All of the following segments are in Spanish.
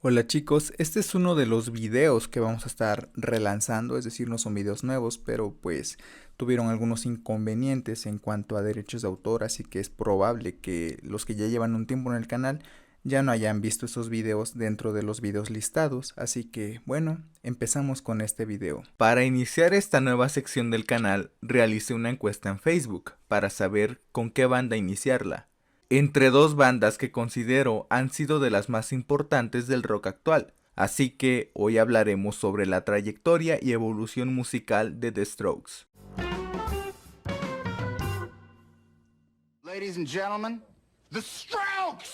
Hola chicos, este es uno de los videos que vamos a estar relanzando, es decir, no son videos nuevos, pero pues tuvieron algunos inconvenientes en cuanto a derechos de autor, así que es probable que los que ya llevan un tiempo en el canal ya no hayan visto esos videos dentro de los videos listados, así que bueno, empezamos con este video. Para iniciar esta nueva sección del canal, realicé una encuesta en Facebook para saber con qué banda iniciarla, entre dos bandas que considero han sido de las más importantes del rock actual. Así que hoy hablaremos sobre la trayectoria y evolución musical de The Strokes. Ladies and gentlemen, The Strokes!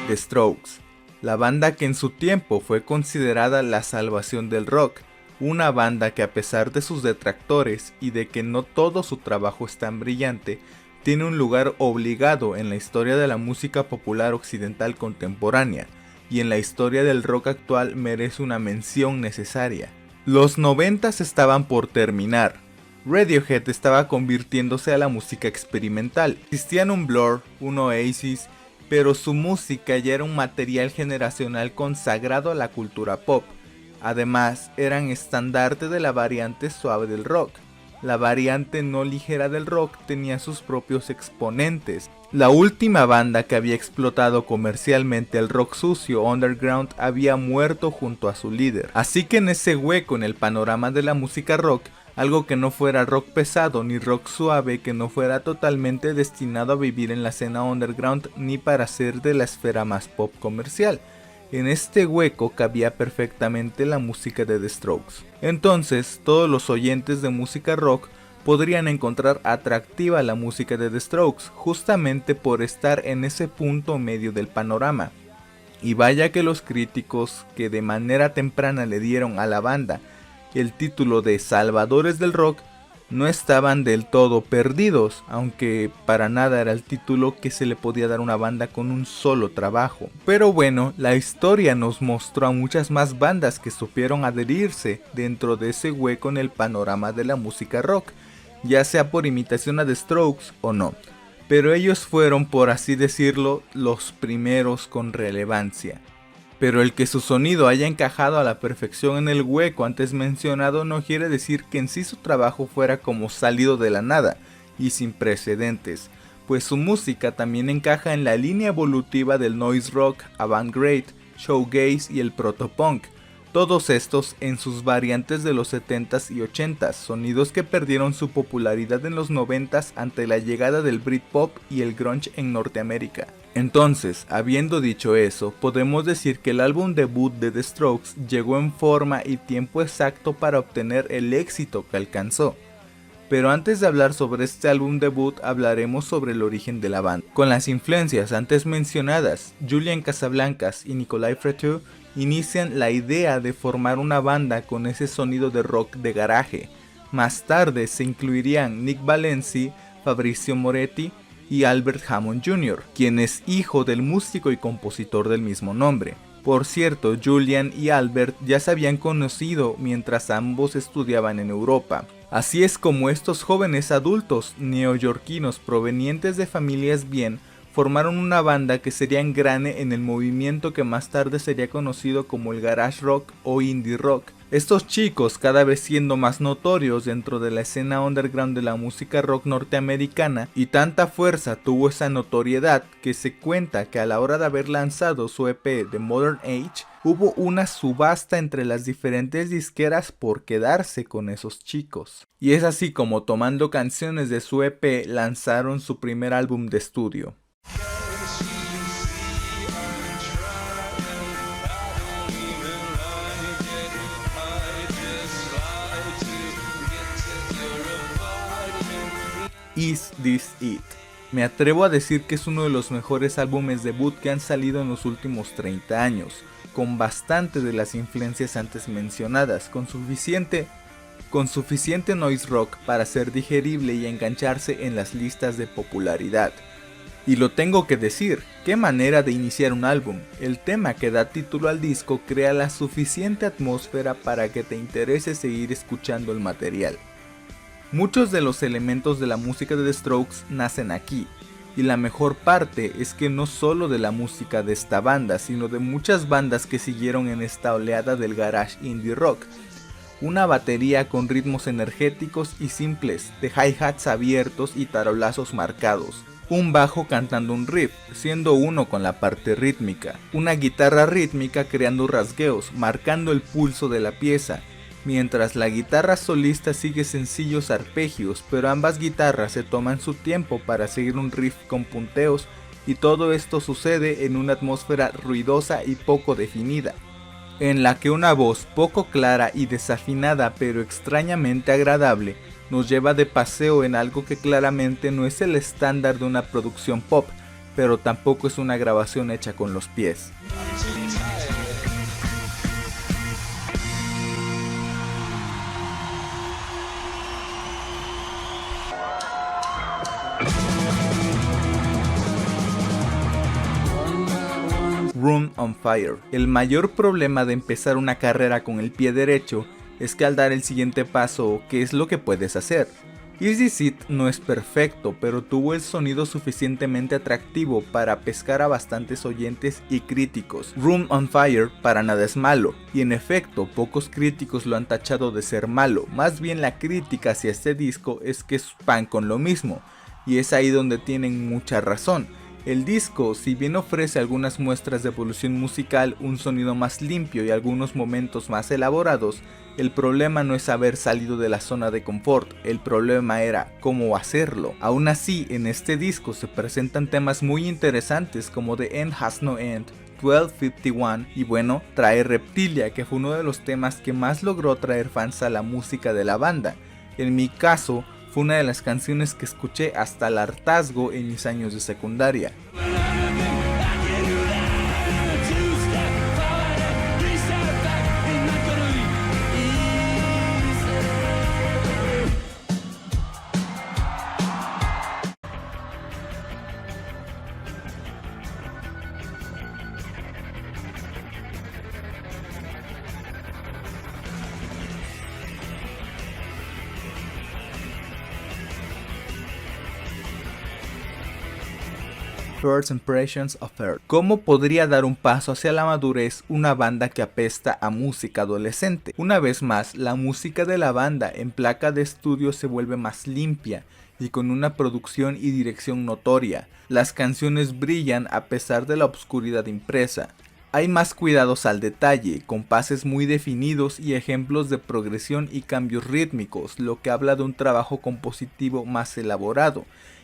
The Strokes, la banda que en su tiempo fue considerada la salvación del rock, una banda que a pesar de sus detractores y de que no todo su trabajo es tan brillante, tiene un lugar obligado en la historia de la música popular occidental contemporánea, y en la historia del rock actual merece una mención necesaria. Los 90s estaban por terminar. Radiohead estaba convirtiéndose a la música experimental. Existían un Blur, un Oasis, pero su música ya era un material generacional consagrado a la cultura pop. Además, eran estandarte de la variante suave del rock. La variante no ligera del rock tenía sus propios exponentes. La última banda que había explotado comercialmente el rock sucio underground había muerto junto a su líder. Así que en ese hueco en el panorama de la música rock, algo que no fuera rock pesado ni rock suave, que no fuera totalmente destinado a vivir en la escena underground ni para ser de la esfera más pop comercial. En este hueco cabía perfectamente la música de The Strokes. Entonces, todos los oyentes de música rock podrían encontrar atractiva la música de The Strokes, justamente por estar en ese punto medio del panorama. Y vaya que los críticos que de manera temprana le dieron a la banda el título de Salvadores del Rock no estaban del todo perdidos, aunque para nada era el título que se le podía dar a una banda con un solo trabajo. Pero bueno, la historia nos mostró a muchas más bandas que supieron adherirse dentro de ese hueco en el panorama de la música rock, ya sea por imitación a The Strokes o no. Pero ellos fueron, por así decirlo, los primeros con relevancia. Pero el que su sonido haya encajado a la perfección en el hueco antes mencionado no quiere decir que en sí su trabajo fuera como salido de la nada y sin precedentes, pues su música también encaja en la línea evolutiva del noise rock, avant-garde, shoegaze y el protopunk, todos estos en sus variantes de los 70s y 80s, sonidos que perdieron su popularidad en los 90s ante la llegada del Britpop y el grunge en Norteamérica. Entonces, habiendo dicho eso, podemos decir que el álbum debut de The Strokes llegó en forma y tiempo exacto para obtener el éxito que alcanzó. Pero antes de hablar sobre este álbum debut, hablaremos sobre el origen de la banda. Con las influencias antes mencionadas, Julian Casablancas y Nikolai Fraiture inician la idea de formar una banda con ese sonido de rock de garaje. Más tarde se incluirían Nick Valenci, Fabrizio Moretti y Albert Hammond Jr., quien es hijo del músico y compositor del mismo nombre. Por cierto, Julian y Albert ya se habían conocido mientras ambos estudiaban en Europa. Así es como estos jóvenes adultos neoyorquinos provenientes de familias bien formaron una banda que sería engrane en el movimiento que más tarde sería conocido como el garage rock o indie rock. Estos chicos, cada vez siendo más notorios dentro de la escena underground de la música rock norteamericana, y tanta fuerza tuvo esa notoriedad que se cuenta que a la hora de haber lanzado su EP The Modern Age, hubo una subasta entre las diferentes disqueras por quedarse con esos chicos. Y es así como, tomando canciones de su EP, lanzaron su primer álbum de estudio. Is This It? Me atrevo a decir que es uno de los mejores álbumes debut que han salido en los últimos 30 años, con bastante de las influencias antes mencionadas, con suficiente noise rock para ser digerible y engancharse en las listas de popularidad. Y lo tengo que decir, qué manera de iniciar un álbum. El tema que da título al disco crea la suficiente atmósfera para que te interese seguir escuchando el material. Muchos de los elementos de la música de The Strokes nacen aquí. Y la mejor parte es que no solo de la música de esta banda, sino de muchas bandas que siguieron en esta oleada del garage indie rock. Una batería con ritmos energéticos y simples, de hi-hats abiertos y tarolazos marcados. Un bajo cantando un riff, siendo uno con la parte rítmica. Una guitarra rítmica creando rasgueos, marcando el pulso de la pieza. Mientras la guitarra solista sigue sencillos arpegios, pero ambas guitarras se toman su tiempo para seguir un riff con punteos, y todo esto sucede en una atmósfera ruidosa y poco definida, en la que una voz poco clara y desafinada pero extrañamente agradable nos lleva de paseo en algo que claramente no es el estándar de una producción pop, pero tampoco es una grabación hecha con los pies. Room on Fire. El mayor problema de empezar una carrera con el pie derecho es que al dar el siguiente paso, ¿qué es lo que puedes hacer? Easy Seat no es perfecto, pero tuvo el sonido suficientemente atractivo para pescar a bastantes oyentes y críticos. Room on Fire para nada es malo, y en efecto pocos críticos lo han tachado de ser malo, más bien la crítica hacia este disco es que es pan con lo mismo, y es ahí donde tienen mucha razón. El disco, si bien ofrece algunas muestras de evolución musical, un sonido más limpio y algunos momentos más elaborados, el problema no es haber salido de la zona de confort, el problema era cómo hacerlo. Aún así, en este disco se presentan temas muy interesantes como The End Has No End, 1251 y bueno, trae Reptilia, que fue uno de los temas que más logró traer fans a la música de la banda. En mi caso, fue una de las canciones que escuché hasta el hartazgo en mis años de secundaria. First Impressions of Earth. ¿Cómo podría dar un paso hacia la madurez una banda que apesta a música adolescente? Una vez más, la música de la banda en placa de estudio se vuelve más limpia y con una producción y dirección notoria. Las canciones brillan a pesar de la obscuridad impresa. Hay más cuidados al detalle, compases muy definidos y ejemplos de progresión y cambios rítmicos, lo que habla de un trabajo compositivo más elaborado.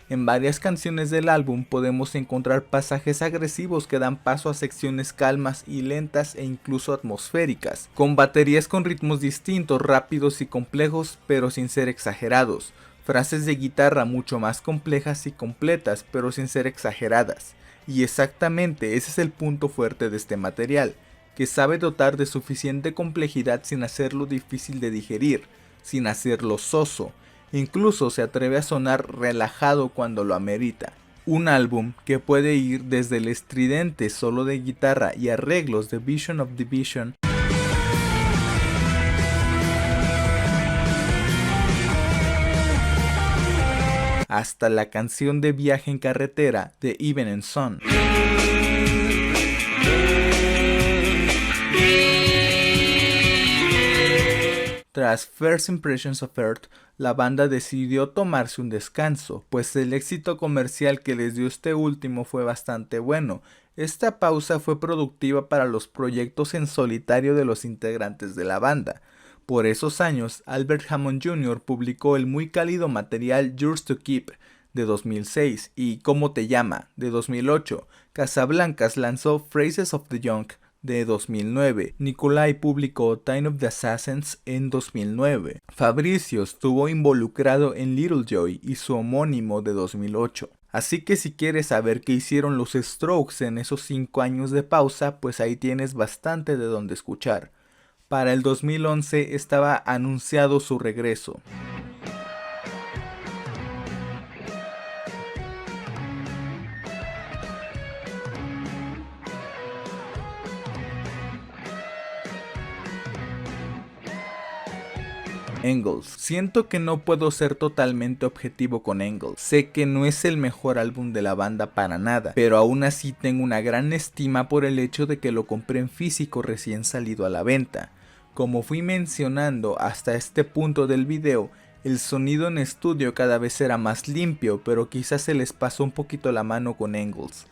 En varias canciones del álbum podemos encontrar pasajes agresivos que dan paso a secciones calmas y lentas e incluso atmosféricas, con baterías con ritmos distintos, rápidos y complejos pero sin ser exagerados, frases de guitarra mucho más complejas y completas pero sin ser exageradas. Y exactamente ese es el punto fuerte de este material, que sabe dotar de suficiente complejidad sin hacerlo difícil de digerir, sin hacerlo soso. Incluso se atreve a sonar relajado cuando lo amerita. Un álbum que puede ir desde el estridente solo de guitarra y arreglos de Vision of Division hasta la canción de viaje en carretera de Even and Son. Tras First Impressions of Earth, la banda decidió tomarse un descanso, pues el éxito comercial que les dio este último fue bastante bueno. Esta pausa fue productiva para los proyectos en solitario de los integrantes de la banda. Por esos años, Albert Hammond Jr. publicó el muy cálido material Yours to Keep de 2006 y ¿Cómo te llama? De 2008. Casablancas lanzó Phrases of the Young de 2009. Nikolai publicó Time of the Assassins en 2009. Fabricio estuvo involucrado en Little Joy y su homónimo de 2008. Así que si quieres saber qué hicieron los Strokes en esos 5 años de pausa, pues ahí tienes bastante de donde escuchar. Para el 2011 estaba anunciado su regreso. Engels. Siento que no puedo ser totalmente objetivo con Engels. Sé que no es el mejor álbum de la banda para nada, pero aún así tengo una gran estima por el hecho de que lo compré en físico recién salido a la venta. Como fui mencionando hasta este punto del video, el sonido en estudio cada vez era más limpio, pero quizás se les pasó un poquito la mano con Engels.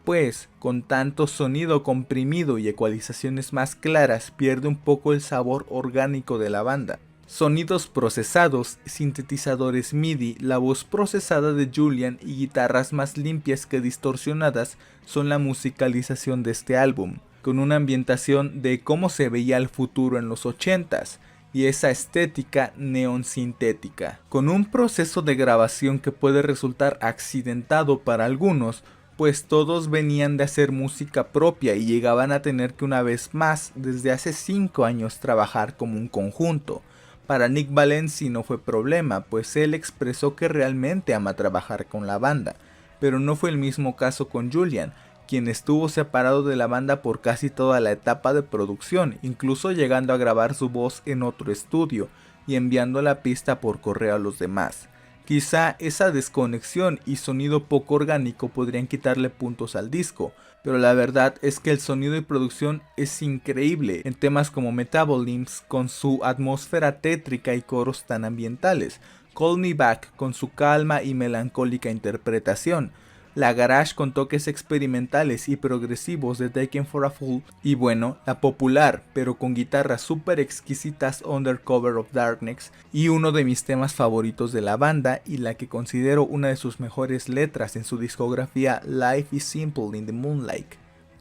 Pues, con tanto sonido comprimido y ecualizaciones más claras, pierde un poco el sabor orgánico de la banda. Sonidos procesados, sintetizadores MIDI, la voz procesada de Julian y guitarras más limpias que distorsionadas son la musicalización de este álbum, con una ambientación de cómo se veía el futuro en los 80s y esa estética neon sintética, con un proceso de grabación que puede resultar accidentado para algunos, pues todos venían de hacer música propia y llegaban a tener que una vez más desde hace 5 años trabajar como un conjunto. Para Nick Valenci no fue problema, pues él expresó que realmente ama trabajar con la banda, pero no fue el mismo caso con Julian, quien estuvo separado de la banda por casi toda la etapa de producción, incluso llegando a grabar su voz en otro estudio y enviando la pista por correo a los demás. Quizá esa desconexión y sonido poco orgánico podrían quitarle puntos al disco, pero la verdad es que el sonido y producción es increíble en temas como Metabolisms con su atmósfera tétrica y coros tan ambientales, Call Me Back con su calma y melancólica interpretación, la Garage con toques experimentales y progresivos de Taken for a Fool, y bueno, la popular pero con guitarras super exquisitas Under Cover of Darkness, y uno de mis temas favoritos de la banda y la que considero una de sus mejores letras en su discografía, Life is Simple in the Moonlight.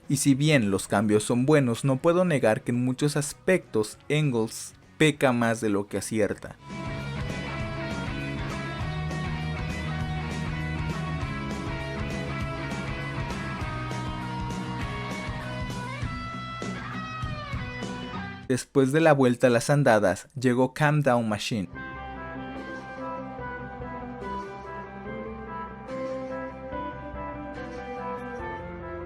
Y si bien los cambios son buenos, no puedo negar que en muchos aspectos Engels peca más de lo que acierta. Después de la vuelta a las andadas, llegó Calm Down Machine.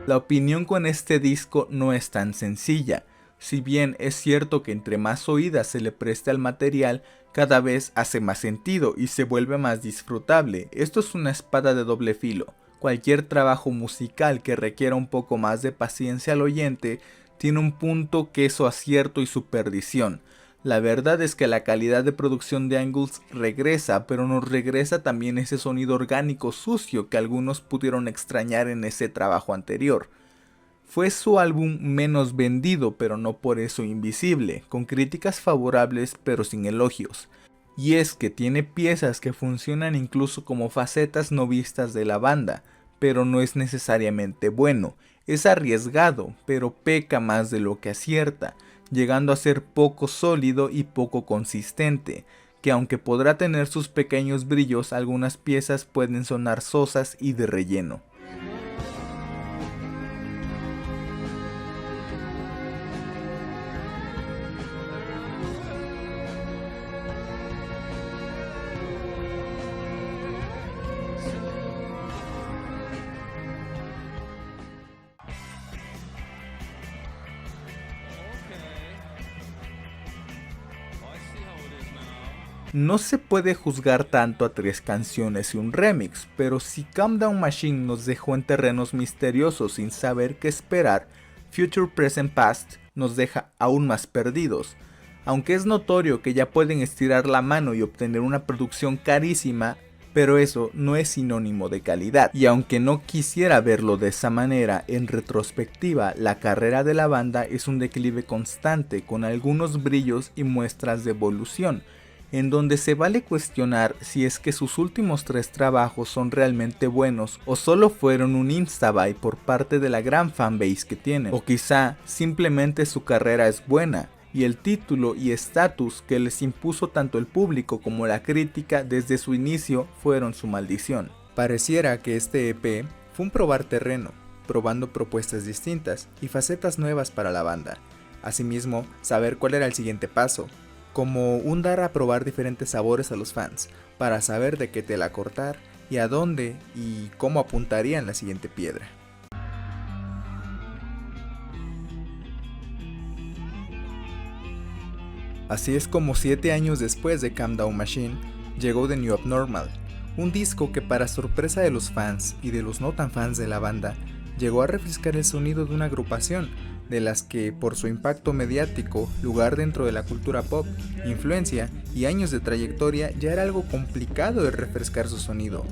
La opinión con este disco no es tan sencilla. Si bien es cierto que entre más oídas se le preste al material, cada vez hace más sentido y se vuelve más disfrutable. Esto es una espada de doble filo. Cualquier trabajo musical que requiera un poco más de paciencia al oyente tiene un punto que es su acierto y su perdición. La verdad es que la calidad de producción de Engels regresa, pero nos regresa también ese sonido orgánico sucio que algunos pudieron extrañar en ese trabajo anterior. Fue su álbum menos vendido, pero no por eso invisible, con críticas favorables pero sin elogios. Y es que tiene piezas que funcionan incluso como facetas no vistas de la banda, pero no es necesariamente bueno. Es arriesgado, pero peca más de lo que acierta, llegando a ser poco sólido y poco consistente, que aunque podrá tener sus pequeños brillos, algunas piezas pueden sonar sosas y de relleno. No se puede juzgar tanto a 3 canciones y un remix, pero si Calm Down Machine nos dejó en terrenos misteriosos sin saber qué esperar, Future Present Past nos deja aún más perdidos. Aunque es notorio que ya pueden estirar la mano y obtener una producción carísima, pero eso no es sinónimo de calidad. Y aunque no quisiera verlo de esa manera, en retrospectiva, la carrera de la banda es un declive constante con algunos brillos y muestras de evolución, en donde se vale cuestionar si es que sus últimos 3 trabajos son realmente buenos o solo fueron un instabuy por parte de la gran fanbase que tienen, o quizá simplemente su carrera es buena y el título y estatus que les impuso tanto el público como la crítica desde su inicio fueron su maldición. Pareciera que este EP fue un probar terreno, probando propuestas distintas y facetas nuevas para la banda. Asimismo, saber cuál era el siguiente paso, como un dar a probar diferentes sabores a los fans, para saber de qué tela cortar y a dónde y cómo apuntarían la siguiente piedra. Así es como 7 años después de Calm Down Machine, llegó The New Abnormal, un disco que para sorpresa de los fans y de los no tan fans de la banda, llegó a refrescar el sonido de una agrupación, de las que por su impacto mediático, lugar dentro de la cultura pop, influencia y años de trayectoria ya era algo complicado de refrescar su sonido,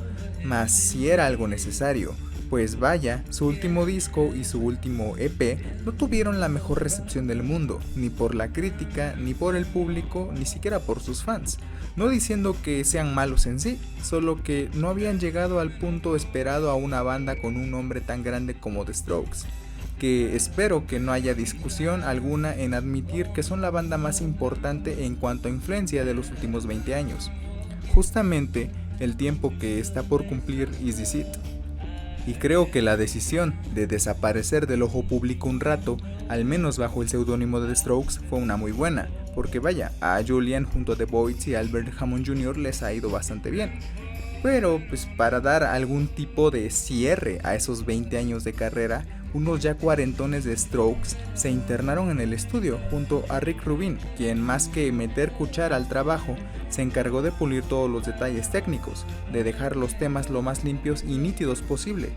mas sí era algo necesario, pues vaya, su último disco y su último EP no tuvieron la mejor recepción del mundo, ni por la crítica, ni por el público, ni siquiera por sus fans. No diciendo que sean malos en sí, solo que no habían llegado al punto esperado a una banda con un nombre tan grande como The Strokes, que espero que no haya discusión alguna en admitir que son la banda más importante en cuanto a influencia de los últimos 20 años. Justamente el tiempo que está por cumplir Is This It. Y creo que la decisión de desaparecer del ojo público un rato, al menos bajo el seudónimo de The Strokes, fue una muy buena, porque vaya, a Julian junto a The Voids y Albert Hammond Jr. les ha ido bastante bien. Pero pues para dar algún tipo de cierre a esos 20 años de carrera, unos ya cuarentones de Strokes se internaron en el estudio junto a Rick Rubin, quien más que meter cuchara al trabajo, se encargó de pulir todos los detalles técnicos, de dejar los temas lo más limpios y nítidos posible,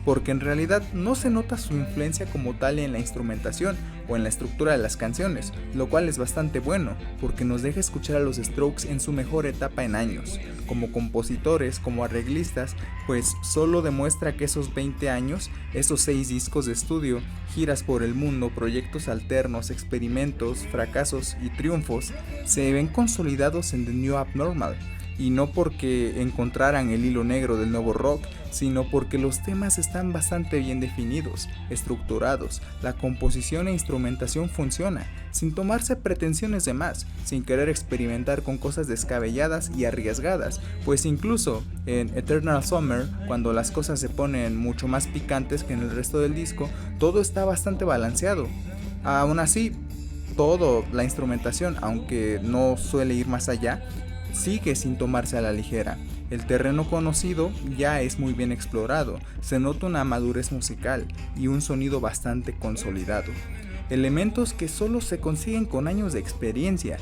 porque en realidad no se nota su influencia como tal en la instrumentación o en la estructura de las canciones, lo cual es bastante bueno, porque nos deja escuchar a los Strokes en su mejor etapa en años, como compositores, como arreglistas, pues solo demuestra que esos 20 años, esos 6 discos de estudio, giras por el mundo, proyectos alternos, experimentos, fracasos y triunfos, se ven consolidados en The New Abnormal, y no porque encontraran el hilo negro del nuevo rock, sino porque los temas están bastante bien definidos, estructurados, la composición e instrumentación funciona, sin tomarse pretensiones de más, sin querer experimentar con cosas descabelladas y arriesgadas, pues incluso en Eternal Summer, cuando las cosas se ponen mucho más picantes que en el resto del disco, todo está bastante balanceado. Aún así, la instrumentación, aunque no suele ir más allá, sigue sin tomarse a la ligera. El terreno conocido ya es muy bien explorado, se nota una madurez musical y un sonido bastante consolidado. Elementos que solo se consiguen con años de experiencia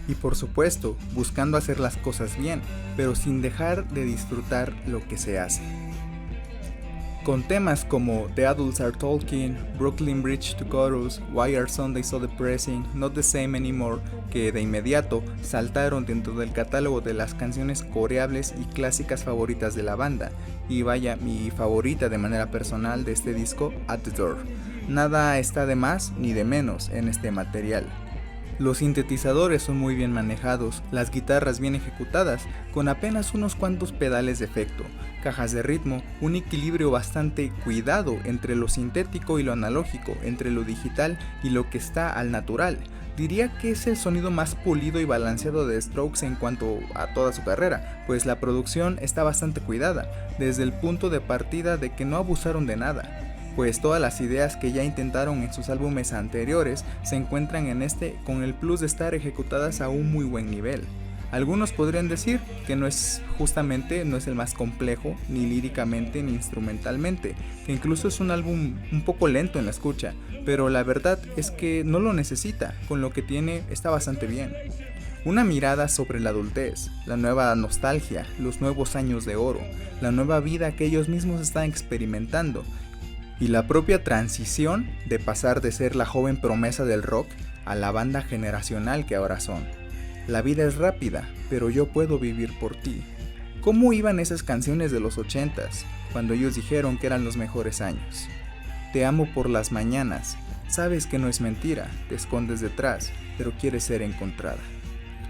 y por supuesto buscando hacer las cosas bien, pero sin dejar de disfrutar lo que se hace. Con temas como The Adults Are Talking, Brooklyn Bridge to Chorus, Why Are Sundays So Depressing, Not the Same Anymore, que de inmediato saltaron dentro del catálogo de las canciones coreables y clásicas favoritas de la banda, y vaya, mi favorita de manera personal de este disco, At the Door. Nada está de más ni de menos en este material. Los sintetizadores son muy bien manejados, las guitarras bien ejecutadas, con apenas unos cuantos pedales de efecto, cajas de ritmo, un equilibrio bastante cuidado entre lo sintético y lo analógico, entre lo digital y lo que está al natural. Diría que es el sonido más pulido y balanceado de Strokes en cuanto a toda su carrera, pues la producción está bastante cuidada, desde el punto de partida de que no abusaron de nada, pues todas las ideas que ya intentaron en sus álbumes anteriores se encuentran en este con el plus de estar ejecutadas a un muy buen nivel. Algunos podrían decir que no es el más complejo, ni líricamente ni instrumentalmente, que incluso es un álbum un poco lento en la escucha, pero la verdad es que no lo necesita, con lo que tiene está bastante bien. Una mirada sobre la adultez, la nueva nostalgia, los nuevos años de oro, la nueva vida que ellos mismos están experimentando, y la propia transición de pasar de ser la joven promesa del rock a la banda generacional que ahora son. La vida es rápida, pero yo puedo vivir por ti. ¿Cómo iban esas canciones de los 80s, cuando ellos dijeron que eran los mejores años? Te amo por las mañanas, sabes que no es mentira, te escondes detrás, pero quieres ser encontrada.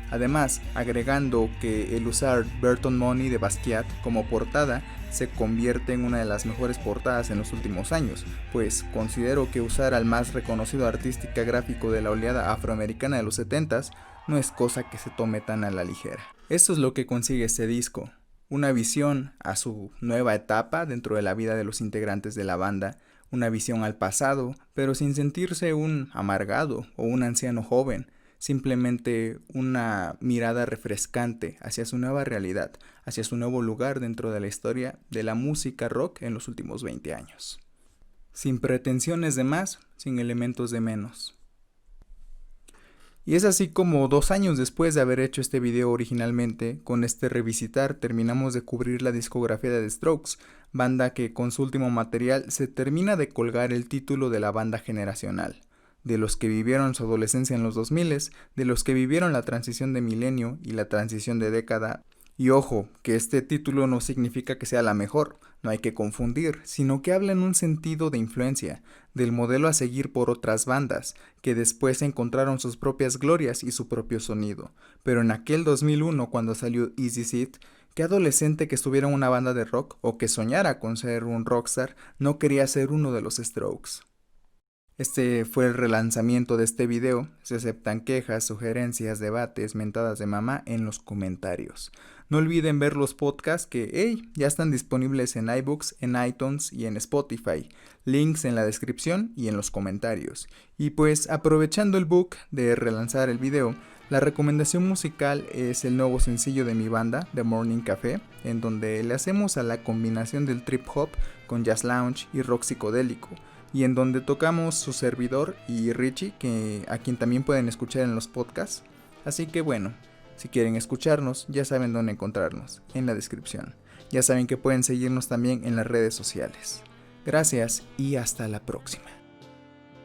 Además, agregando que el usar Burton Money de Basquiat como portada se convierte en una de las mejores portadas en los últimos años, pues considero que usar al más reconocido artista gráfico de la oleada afroamericana de los 70s no es cosa que se tome tan a la ligera. Esto es lo que consigue este disco, una visión a su nueva etapa dentro de la vida de los integrantes de la banda, una visión al pasado, pero sin sentirse un amargado o un anciano joven, simplemente una mirada refrescante hacia su nueva realidad, hacia su nuevo lugar dentro de la historia de la música rock en los últimos 20 años. Sin pretensiones de más, sin elementos de menos. Y es así como 2 años después de haber hecho este video originalmente, con este revisitar terminamos de cubrir la discografía de The Strokes, banda que con su último material se termina de colgar el título de la banda generacional, de los que vivieron su adolescencia en los 2000, de los que vivieron la transición de milenio y la transición de década. Y ojo, que este título no significa que sea la mejor, no hay que confundir, sino que habla en un sentido de influencia, del modelo a seguir por otras bandas, que después encontraron sus propias glorias y su propio sonido. Pero en aquel 2001, cuando salió Easy Seat, ¿qué adolescente que estuviera en una banda de rock o que soñara con ser un rockstar no quería ser uno de los Strokes? Este fue el relanzamiento de este video. Se aceptan quejas, sugerencias, debates, mentadas de mamá en los comentarios. No olviden ver los podcasts que, ya están disponibles en iBooks, en iTunes y en Spotify. Links en la descripción y en los comentarios. Y pues aprovechando el book de relanzar el video, la recomendación musical es el nuevo sencillo de mi banda, The Morning Café, en donde le hacemos a la combinación del trip hop con jazz lounge y rock psicodélico, y en donde tocamos su servidor y Richie, a quien también pueden escuchar en los podcasts. Así que bueno, si quieren escucharnos, ya saben dónde encontrarnos, en la descripción. Ya saben que pueden seguirnos también en las redes sociales. Gracias y hasta la próxima.